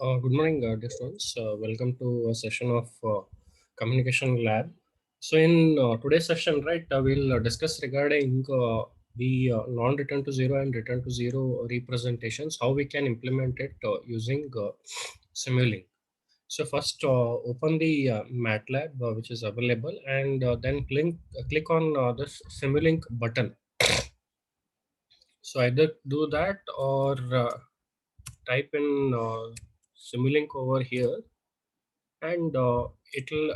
Good morning, dear students. Welcome to a session of Communication Lab. So, in today's session, right, we'll discuss regarding the non-return to zero and return to zero representations, how we can implement it using Simulink. So, first, open the MATLAB which is available, and then click on this Simulink button. So, either do that or type in Simulink over here, and it'll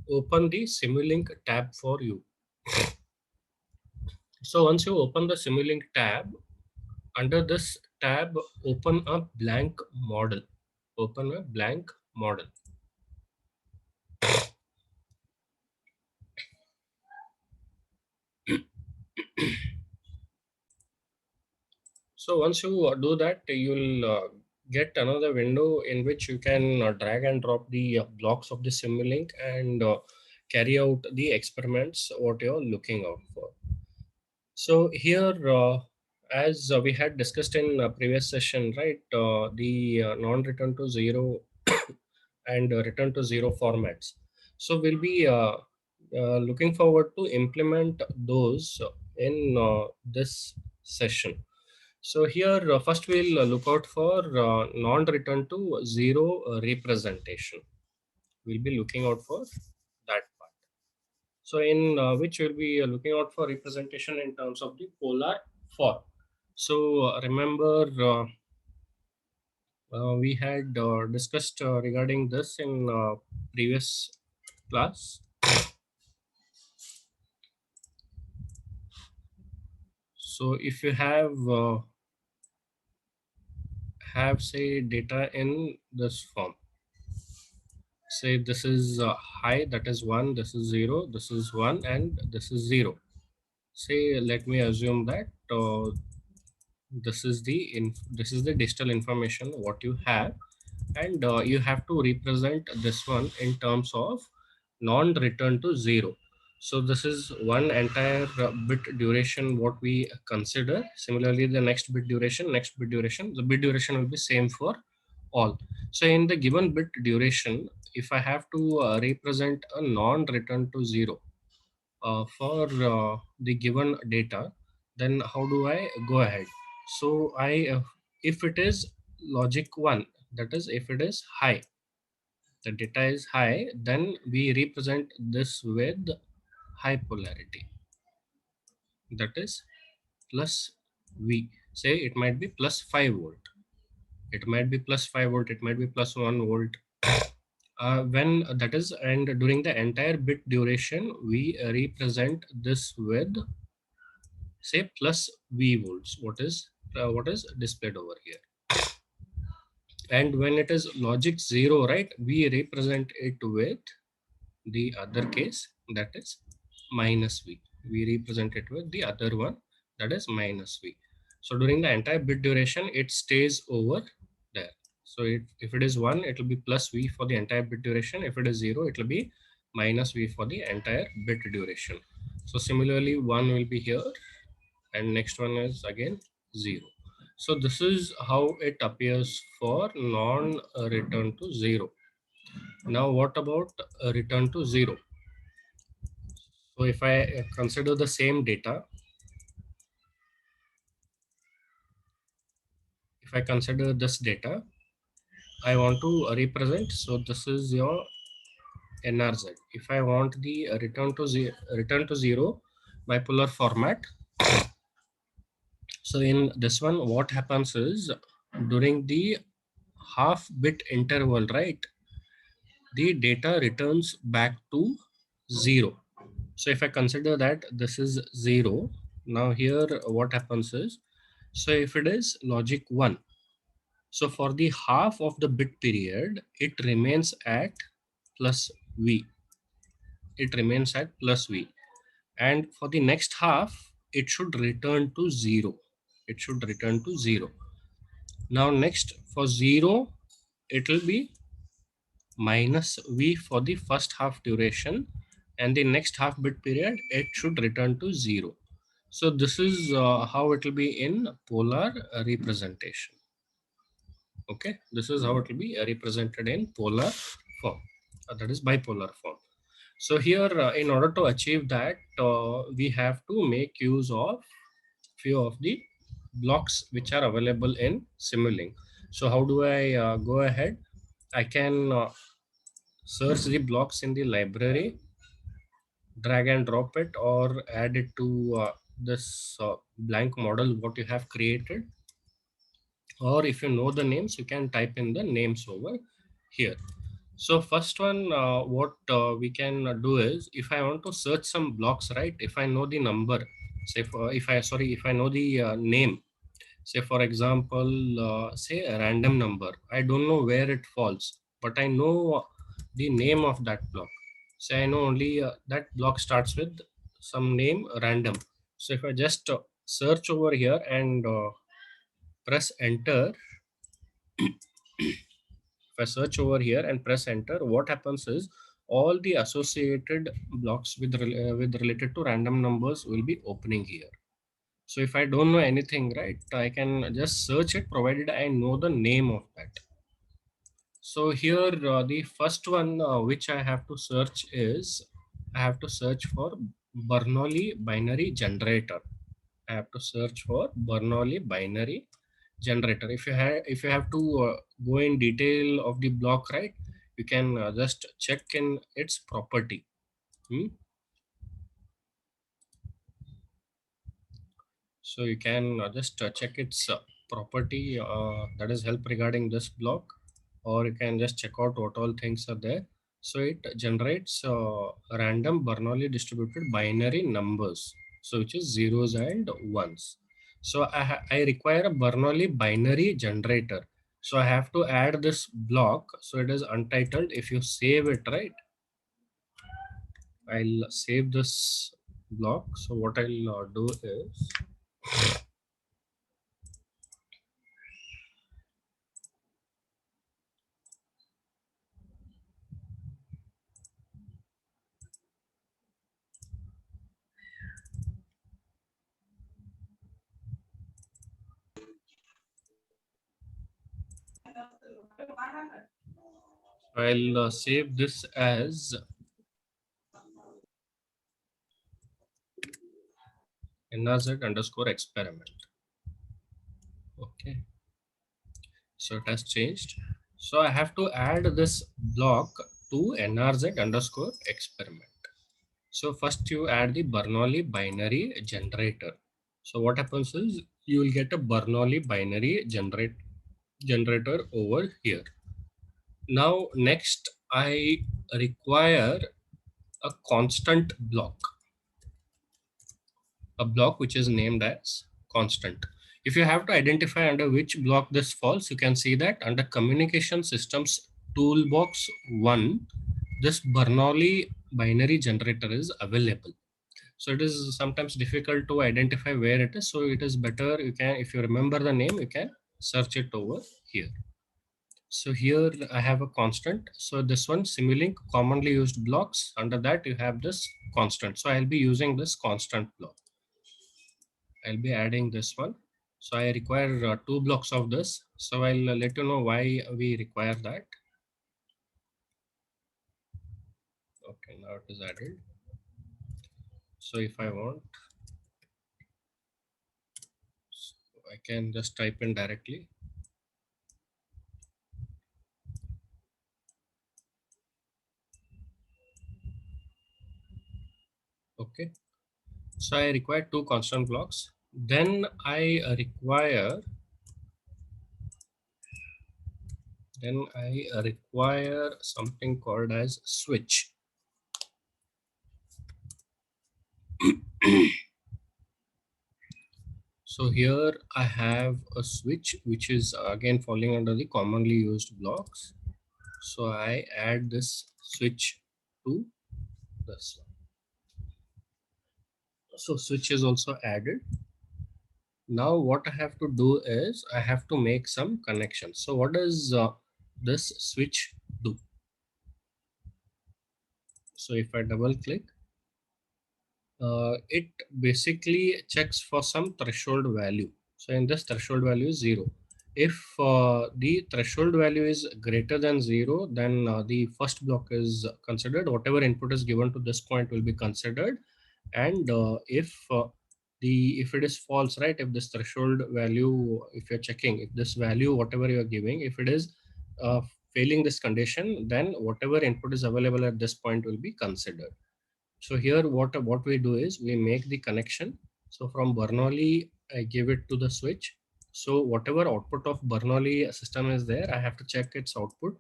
open the Simulink tab for you. So once you open the Simulink tab, under this tab, open a blank model. Open a blank model. So once you do that, you'll get another window in which you can drag and drop the blocks of the Simulink and carry out the experiments what you're looking out for. So here, as we had discussed in previous session, right, the non-return to zero and return to zero formats. So we'll be looking forward to implement those in this session. So here, first we'll look out for non-return to zero representation. We'll be looking out for that part. So in which we'll be looking out for representation in terms of the polar form. So remember, we had discussed regarding this in previous class. So if you have say data in this form, say this is high, that is 1, this is 0, this is 1, and this is 0. Say let me assume that this is the digital information what you have, and you have to represent this one in terms of non-return to zero. So this is one entire bit duration what we consider. Similarly, the next bit duration, the bit duration will be same for all. So in the given bit duration, if I have to represent a non-return to zero for the given data, then how do I go ahead? So if it is logic 1, that is if it is high, the data is high, then we represent this with high polarity, that is plus V. Say it might be plus 5 volt, it might be plus 5 volt, it might be plus 1 volt. When that is, and during the entire bit duration, we represent this with say plus V volts, what is displayed over here. And when it is logic 0, right, we represent it with the other case, that is minus V. We represent it with the other one, that is minus V. So during the entire bit duration, it stays over there. So if it is 1, it will be plus V for the entire bit duration. If it is 0, it will be minus V for the entire bit duration. So similarly, 1 will be here, and next one is again 0. So this is how it appears for non-return to 0. Now what about return to 0? So if I consider the same data, if I consider this data, I want to represent, so this is your NRZ. If I want the return to 0 bipolar format, so in this one, what happens is during the half bit interval, right, the data returns back to 0. So if I consider that this is 0, now here what happens is, so if it is logic 1, so for the half of the bit period, it remains at plus V. It remains at plus V. And for the next half, it should return to 0. It should return to 0. Now next for 0, it will be minus V for the first half duration, and the next half bit period it should return to 0. So this is how it will be in polar representation. Okay, this is how it will be represented in polar form, that is bipolar form. So here, in order to achieve that, we have to make use of few of the blocks which are available in Simulink. So how do I go ahead? I can search the blocks in the library, drag and drop it, or add it to this blank model what you have created. Or if you know the names, you can type in the names over here. So first one, what we can do is, if I want to search some blocks, right? If I know the number, say for, if I know the name, say for example, say a random number, I don't know where it falls, but I know the name of that block. Say I know only that block starts with some name random. So if I just search over here and press enter, if I search over here and press enter, what happens is all the associated blocks with related to random numbers will be opening here. So if I don't know anything, right, I can just search it provided I know the name of that. So here the first one which I have to search is, I have to search for Bernoulli binary generator. I have to search for Bernoulli binary generator. If you have to go in detail of the block, right, you can just check in its property. Hmm? So you can just check its property that is help regarding this block, or you can just check out what all things are there. So it generates random Bernoulli distributed binary numbers, so which is zeros and ones. So I require a Bernoulli binary generator. So I have to add this block. So it is untitled. If you save it, right, I'll save this block. So what I'll do is, I'll save this as NRZ underscore experiment. Okay, so it has changed. So I have to add this block to NRZ underscore experiment. So first you add the Bernoulli binary generator. So what happens is you will get a Bernoulli binary generator over here. Now next I require a constant block, a block which is named as constant. If you have to identify under which block this falls, you can see that under communication systems toolbox 1, this Bernoulli binary generator is available. So it is sometimes difficult to identify where it is. So it is better, you can, if you remember the name, you can search it over here. So here I have a constant. So this one, Simulink commonly used blocks. Under that you have this constant. So I'll be using this constant block. I'll be adding this one. So I require two blocks of this. So I'll let you know why we require that. Okay, now it is added. So if I want, so I can just type in directly. Okay. So I require two constant blocks. Then I require something called as switch. So here I have a switch which is again falling under the commonly used blocks. So I add this switch to this one. So switch is also added. Now what I have to do is I have to make some connections. So what does this switch do? So if I double click, it basically checks for some threshold value. So in this threshold value is 0. if the threshold value is greater than 0, then the first block is considered. Whatever input is given to this point will be considered. And if it is false, right, if this threshold value, if you're checking, if this value, whatever you're giving, if it is uh, failing this condition, then whatever input is available at this point will be considered. So here what we do is we make the connection. So from Bernoulli, I give it to the switch. So whatever output of Bernoulli system is there, I have to check its output.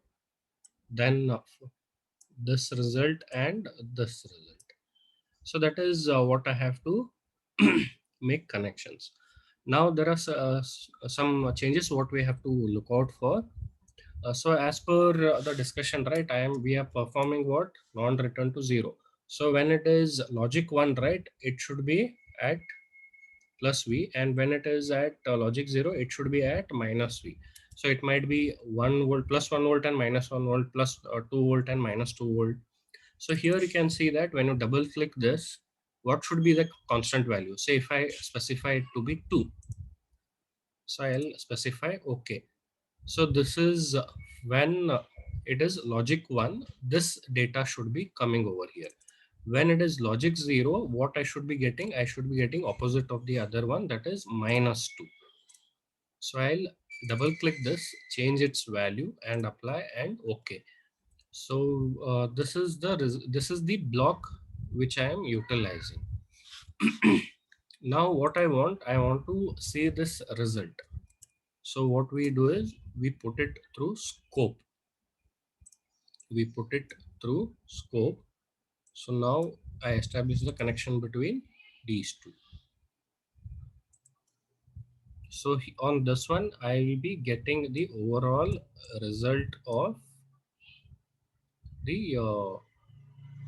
Then this result and this result. So that is what I have to make connections. Now there are some changes what we have to look out for. So as per the discussion, right, we are performing what? Non-return to 0. So when it is logic 1, right, it should be at plus V, and when it is at logic 0, it should be at minus V. So it might be 1 volt, plus 1 volt and minus 1 volt, plus 2 volt and minus 2 volt. So here you can see that when you double click this, what should be the constant value? Say if I specify it to be 2. So I'll specify OK. So this is when it is logic 1, this data should be coming over here. When it is logic 0, what I should be getting? I should be getting opposite of the other one, that is minus 2. So I'll double click this, change its value and apply and OK. So this is the block which I am utilizing. Now what I want to see this result. So what we do is we put it through scope. We put it through scope. So now I establish the connection between these two. So on this one, I will be getting the overall result of the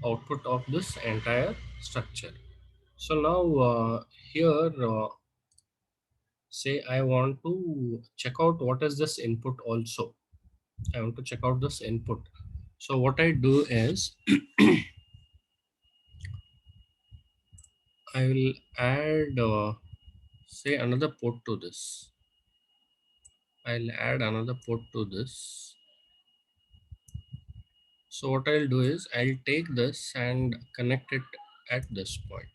output of this entire structure. So now here, say I want to check out what is this input also. I want to check out this input. So what I do is I will add say another port to this. I'll add another port to this. So what I'll do is I'll take this and connect it at this point.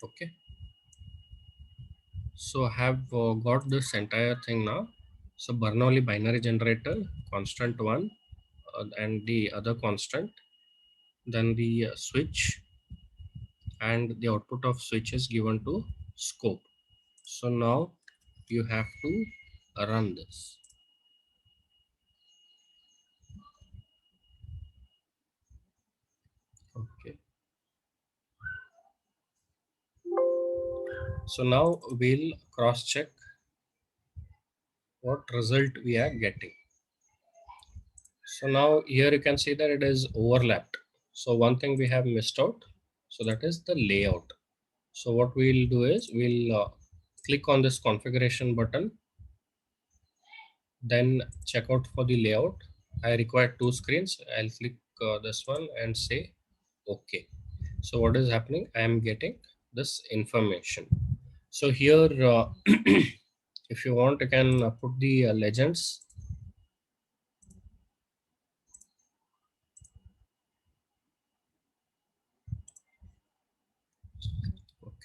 Okay. So I have got this entire thing now. So Bernoulli binary generator, constant 1, and the other constant, then the switch, and the output of switch is given to scope. So now you have to run this. Okay. So now we'll cross check what result we are getting. So now here you can see that it is overlapped. So one thing we have missed out. So that is the layout. So what we'll do is we'll click on this configuration button, then check out for the layout. I require two screens. I'll click this one and say OK. So what is happening? I am getting this information. So here, if you want, you can put the legends.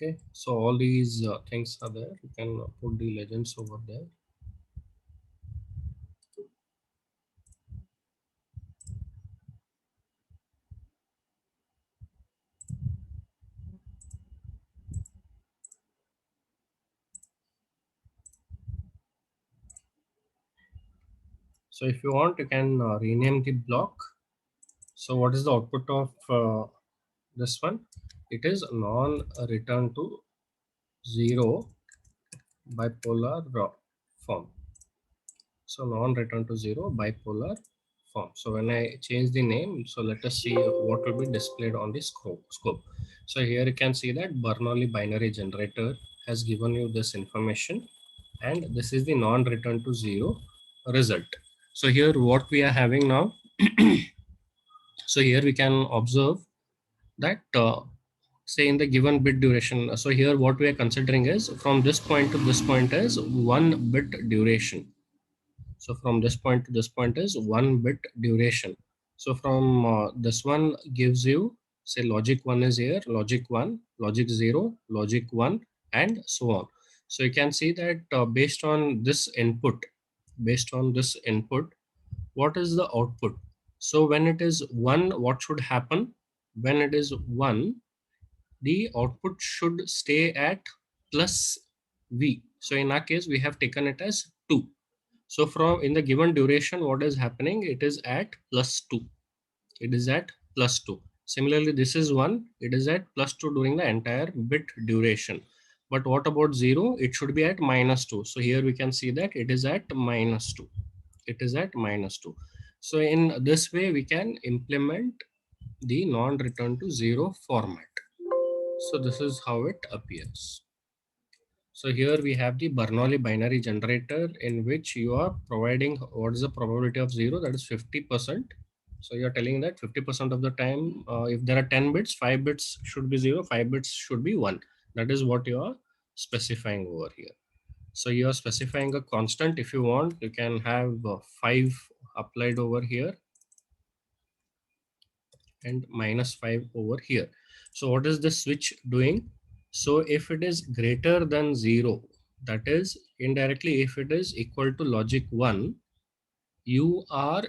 Okay, so all these things are there. You can put the legends over there. So if you want, you can rename the block. So what is the output of this one? It is non-return to 0 bipolar form. So non-return to 0 bipolar form. So when I change the name, so let us see what will be displayed on the scope. So here you can see that Bernoulli binary generator has given you this information, and this is the non-return to 0 result. So here what we are having now, so here we can observe that say in the given bit duration. So here what we are considering is from this point to this point is 1 bit duration. So from this point to this point is 1 bit duration. So from this one gives you, say logic 1 is here, logic 1, logic 0, logic 1, and so on. So you can see that based on this input, what is the output? So when it is 1, what should happen? When it is 1, the output should stay at plus V. So in our case, we have taken it as 2. So from in the given duration, what is happening? It is at plus 2. It is at plus 2. Similarly, this is 1. It is at plus 2 during the entire bit duration. But what about 0? It should be at minus 2. So here we can see that it is at minus 2. It is at minus 2. So in this way, we can implement the non-return to 0 format. So this is how it appears. So here we have the Bernoulli binary generator in which you are providing what is the probability of 0, that is 50%. So you are telling that 50% of the time, if there are 10 bits, 5 bits should be 0, 5 bits should be 1. That is what you are specifying over here. So you are specifying a constant. If you want, you can have 5 applied over here and minus 5 over here. So what is the switch doing? So if it is greater than 0, that is indirectly if it is equal to logic 1, you are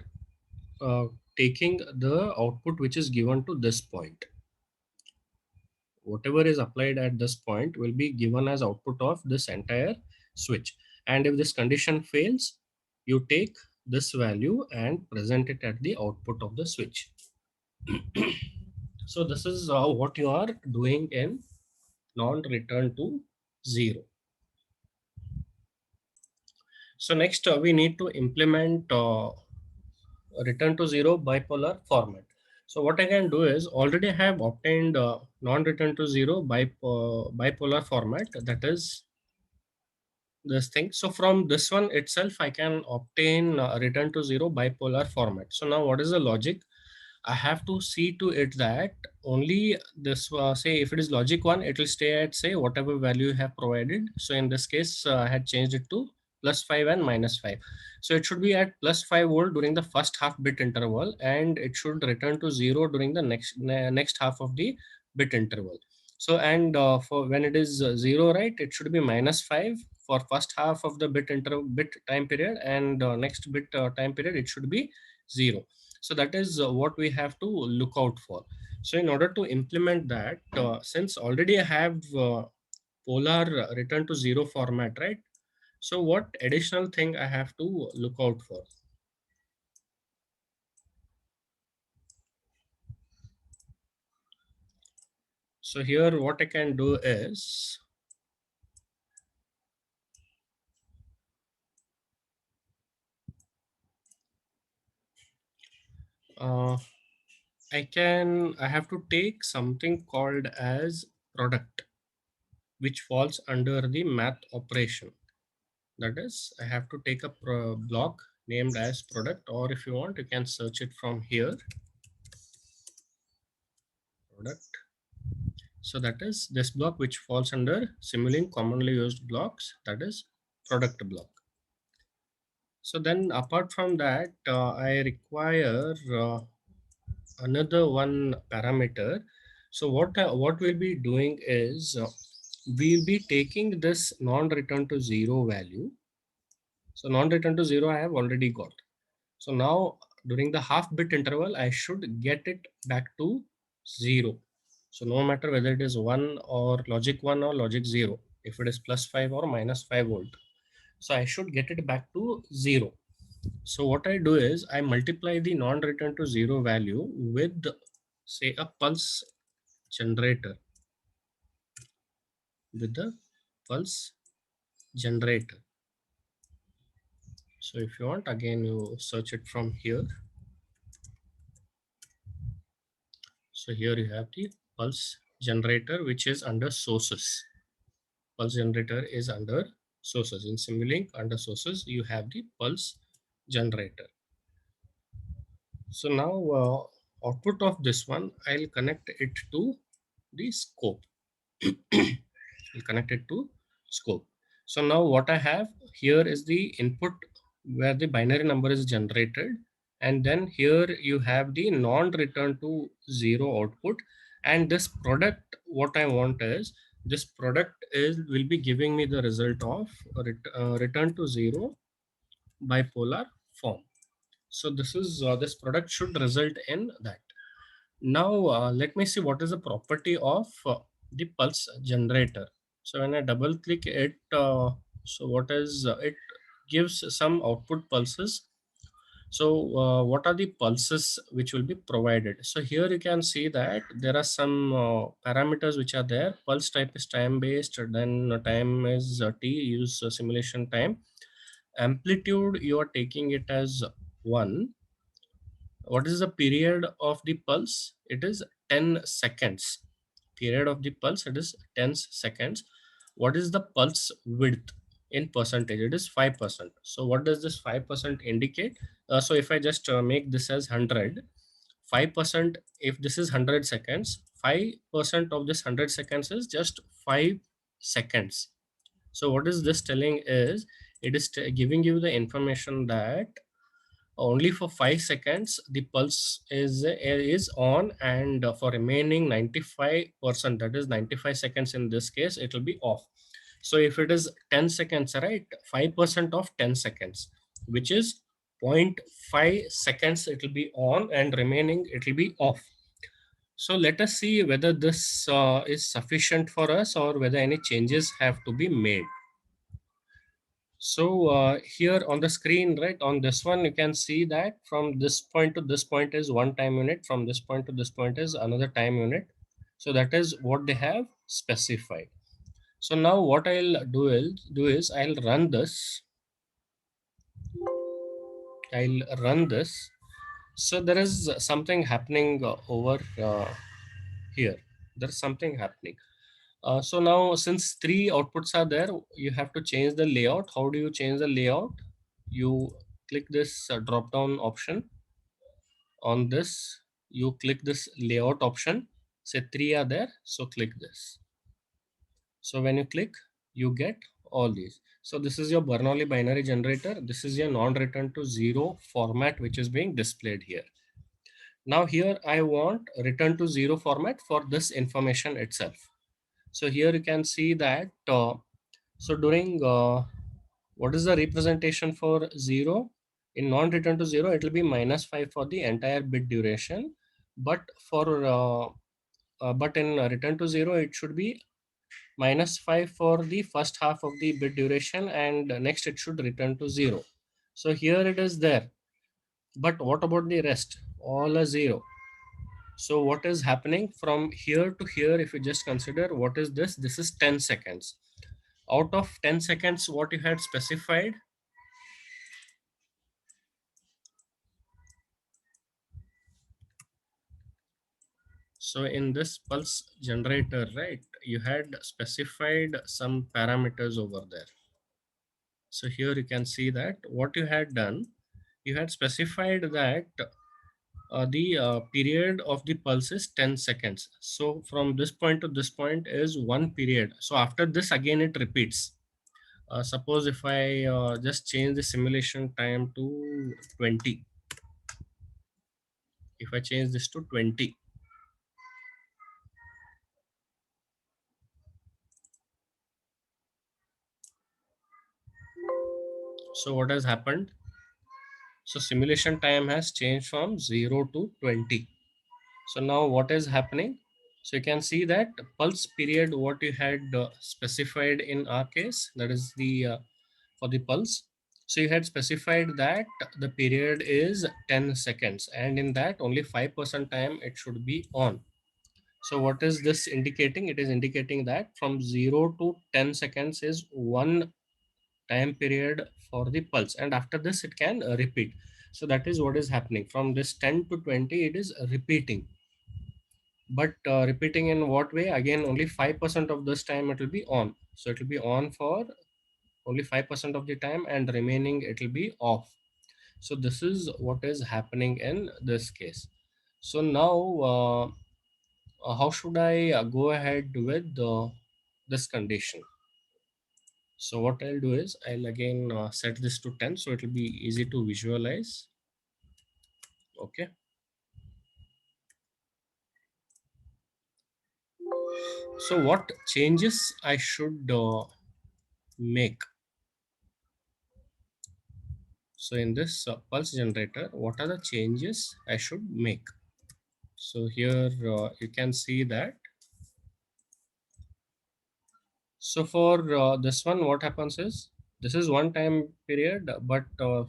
uh, taking the output which is given to this point. Whatever is applied at this point will be given as output of this entire switch. And if this condition fails, you take this value and present it at the output of the switch. So this is what you are doing in non-return to 0. So next we need to implement return to 0 bipolar format. So what I can do is already I have obtained non-return to 0 bipolar format, that is this thing. So from this one itself, I can obtain return to 0 bipolar format. So now what is the logic? I have to see to it that only this, say if it is logic 1, it will stay at say whatever value you have provided. So in this case, I had changed it to plus 5 and minus 5. So it should be at plus 5 volt during the first half bit interval, and it should return to 0 during the next half of the bit interval. So and for when it is 0, right, it should be minus 5 for first half of the bit time period, and next bit time period it should be 0. So that is what we have to look out for. So in order to implement that, since already I have polar return to 0 format, right? So what additional thing I have to look out for? So here what I can do is uh, I have to take something called as product, which falls under the math operation. That is, I have to take a block named as product, or if you want, you can search it from here, product. So that is this block which falls under Simulink commonly used blocks, that is product block. So then apart from that, I require another one parameter. So what we'll be doing is we'll be taking this non-return to 0 value. So non-return to 0 I have already got. So now during the half bit interval, I should get it back to 0. So no matter whether it is 1 or logic 1 or logic 0, if it is plus 5 or minus 5 volt. So I should get it back to 0. So what I do is I multiply the non-return to 0 value with say a pulse generator, with the pulse generator. So if you want, again you search it from here. So here you have the pulse generator, which is under sources. Pulse generator is under sources. In Simulink under sources, you have the pulse generator. So now output of this one, I'll connect it to the scope. We'll connect it to scope. So now what I have here is the input where the binary number is generated, and then here you have the non-return to zero output. And this product, what I want is this product is will be giving me the result of return to zero bipolar form. So this product should result in that. Now, let me see what is the property of the pulse generator. So when I double click it, so what is it gives some output pulses. So what are the pulses which will be provided? So here you can see that there are some parameters which are there. Pulse type is time based, then time is t, use simulation time. Amplitude, you are taking it as 1. What is the period of the pulse? It is 10 seconds. Period of the pulse, it is 10 seconds. What is the pulse width in percentage? It is 5%. So what does this 5% indicate? So if I just make this as 100, 5%, if this is 100 seconds, 5% of this 100 seconds is just 5 seconds. So what is this telling is, it is giving you the information that only for 5 seconds the pulse is on, and for remaining 95%, that is 95 seconds in this case, it will be off. So if it is 10 seconds, right, 5% of 10 seconds, which is zero point 0.5 seconds, it will be on, and remaining it will be off. So let us see whether this is sufficient for us, or whether any changes have to be made. So here on the screen, right, on this one, you can see that from this point to this point is one time unit. From this point to this point is another time unit. So that is what they have specified. So now what I'll do is I'll run this. I'll run this. So there is something happening over here. There's something happening. So now since three outputs are there, you have to change the layout. How do you change the layout? You click this drop down option. On this, you click this layout option. Say three are there, so click this. So when you click, you get all these. So this is your Bernoulli binary generator. This is your non-return to zero format, which is being displayed here. Now here I want return to zero format for this information itself. So here you can see that, so during, what is the representation for zero? In non-return to zero, it will be -5 for the entire bit duration. But for, but in return to zero, it should be -5 for the first half of the bit duration, and next it should return to zero. So here it is there. But what about the rest? All are zero. So what is happening from here to here? If you just consider, what is this? This is 10 seconds. Out of 10 seconds, what you had specified, so in this pulse generator, right, you had specified some parameters over there. So here you can see that what you had done, you had specified that the period of the pulse is 10 seconds. So from this point to this point is one period. So after this, again, it repeats. Suppose if I just change the simulation time to 20, if I change this to 20, so what has happened? So simulation time has changed from 0 to 20. So now what is happening? So you can see that pulse period, what you had specified in our case, that is the for the pulse. So you had specified that the period is 10 seconds, and in that only 5% time it should be on. So what is this indicating? It is indicating that from 0 to 10 seconds is one time period for the pulse, and after this it can repeat. So that is what is happening. From this 10 to 20, it is repeating. But repeating in what way? Again, only 5% of this time it will be on. So it will be on for only 5% of the time, and remaining it will be off. So this is what is happening in this case. So now how should I go ahead with this condition? So what I'll do is I'll again set this to 10 so it will be easy to visualize. Okay. So what changes I should make? So in this pulse generator, what are the changes I should make? So here you can see that. So for this one, what happens is this is one time period, but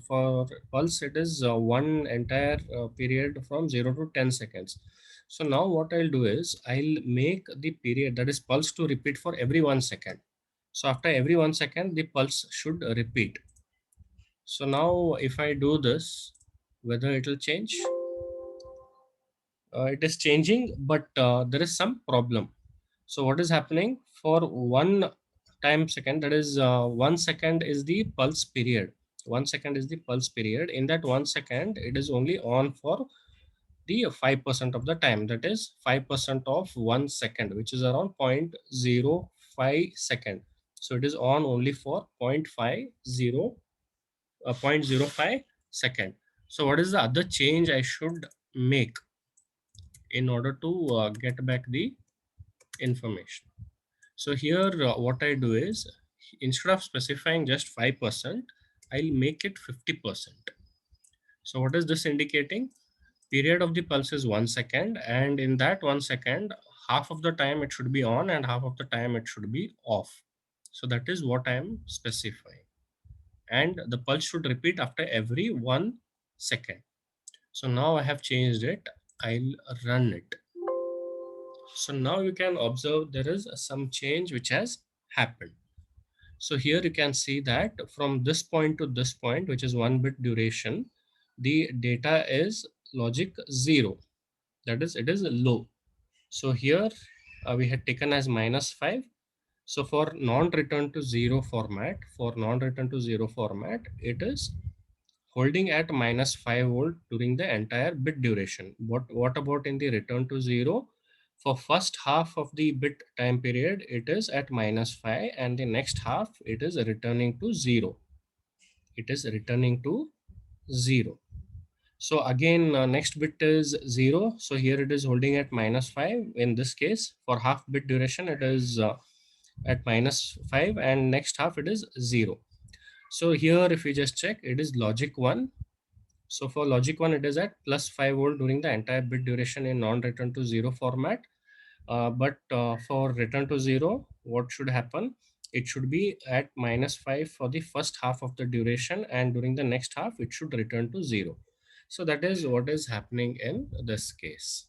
for pulse, it is one entire period from 0 to 10 seconds. So now what I'll do is I'll make the period, that is pulse, to repeat for every 1 second. So after every 1 second, the pulse should repeat. So now if I do this, whether it will change? It is changing, but there is some problem. So what is happening for one time second, that is 1 second is the pulse period. 1 second is the pulse period. In that 1 second, it is only on for the 5% of the time. That is 5% of 1 second, which is around 0.05 second. So it is on only for 0.05 second. So what is the other change I should make in order to get back the information? So here what I do is, instead of specifying just 5%, I'll make it 50%. So what is this indicating? Period of the pulse is 1 second, and in that 1 second, half of the time it should be on and half of the time it should be off. So that is what I am specifying. And the pulse should repeat after every 1 second. So now I have changed it. I'll run it. So now you can observe there is some change which has happened. So here you can see that from this point to this point, which is 1 bit duration, the data is logic 0. That is, it is low. So here we had taken as -5. So for non-return to 0 format, it is holding at -5 volt during the entire bit duration. What about in the return to 0? For first half of the bit time period, it is at -5, and the next half it is returning to 0. It is returning to 0. So again, next bit is 0. So here it is holding at -5. In this case, for half bit duration, it is at -5, and next half it is 0. So here, if we just check, it is logic 1. So for logic 1, it is at +5 volt during the entire bit duration in non-return to 0 format. But for return to 0, what should happen? It should be at -5 for the first half of the duration, and during the next half, it should return to 0. So that is what is happening in this case.